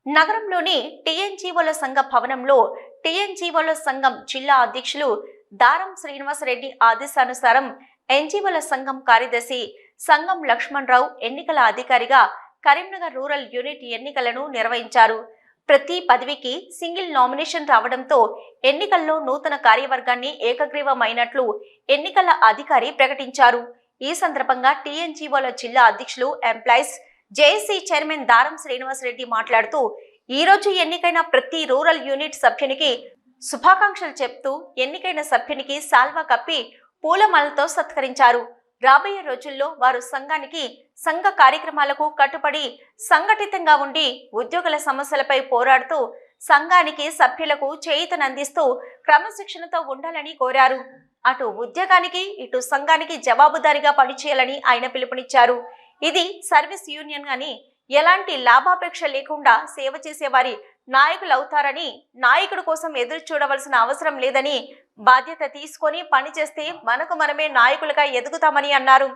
నగరంలోని టీఎన్జీఓల సంఘ భవనంలో టీఎన్జీఓల సంఘం జిల్లా అధ్యక్షులు దారం శ్రీనివాసరెడ్డి ఆదేశానుసారం ఎన్జీఓల సంఘం కార్యదర్శి సంఘం లక్ష్మణరావు ఎన్నికల అధికారిగా కరీంనగర్ రూరల్ యూనిట్ ఎన్నికలను నిర్వహించారు. ప్రతి పదవికి సింగిల్ నామినేషన్ రావడంతో ఎన్నికల్లో నూతన కార్యవర్గాన్ని ఏకగ్రీవమైనట్లు ఎన్నికల అధికారి ప్రకటించారు. ఈ సందర్భంగా టీఎన్జీఓల జిల్లా అధ్యక్షులు ఎంప్లాయీస్ జేఏసీ చైర్మన్ దారం శ్రీనివాసరెడ్డి మాట్లాడుతూ ఈ రోజు ఎన్నికైన ప్రతి రూరల్ యూనిట్ సభ్యునికి శుభాకాంక్షలు చెప్తూ ఎన్నికైన సభ్యునికి సాల్వా కప్పి పూలమాలతో సత్కరించారు. రాబోయే రోజుల్లో వారు సంఘ కార్యక్రమాలకు కట్టుబడి సంఘటితంగా ఉండి ఉద్యోగుల సమస్యలపై పోరాడుతూ సంఘానికి సభ్యులకు చేయూతనందిస్తూ క్రమశిక్షణతో ఉండాలని కోరారు. అటు ఉద్యోగానికి ఇటు సంఘానికి జవాబుదారీగా పనిచేయాలని ఆయన పిలుపునిచ్చారు. ఇది సర్వీస్ యూనియన్ అని ఎలాంటి లాభాపేక్ష లేకుండా సేవ చేసేవారి నాయకులవుతారని, నాయకుడి కోసం ఎదురు చూడవలసిన అవసరం లేదని, బాధ్యత తీసుకొని పనిచేస్తే మనకు మనమే నాయకులుగా ఎదుగుతామని అన్నారు.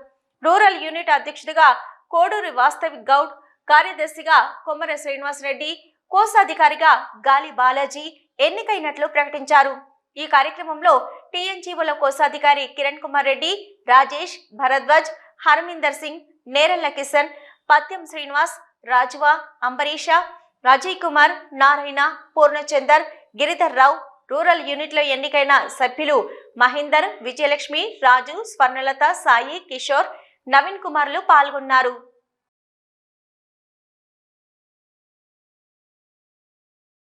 రూరల్ యూనిట్ అధ్యక్షుడిగా కోడూరి వాస్తవిక్ గౌడ్, కార్యదర్శిగా కొమ్మర శ్రీనివాసరెడ్డి, కోశాధికారిగా గాలి బాలాజీ ఎన్నికైనట్లు ప్రకటించారు. ఈ కార్యక్రమంలో టీఎన్జీఓల కోశాధికారి కిరణ్ కుమార్ రెడ్డి, రాజేష్, భరద్వాజ్, హర్మిందర్ సింగ్, నేరెళ్ల కిషన్, పత్యం శ్రీనివాస్, రాజువా, అంబరీష, అజయ్ కుమార్, నారాయణ, పూర్ణచందర్, గిరిధర్ రావు, రూరల్ యూనిట్లో ఎన్నికైన సభ్యులు మహేందర్, విజయలక్ష్మి, రాజు, స్వర్ణలత, సాయి, కిషోర్, నవీన్ కుమార్లు పాల్గొన్నారు.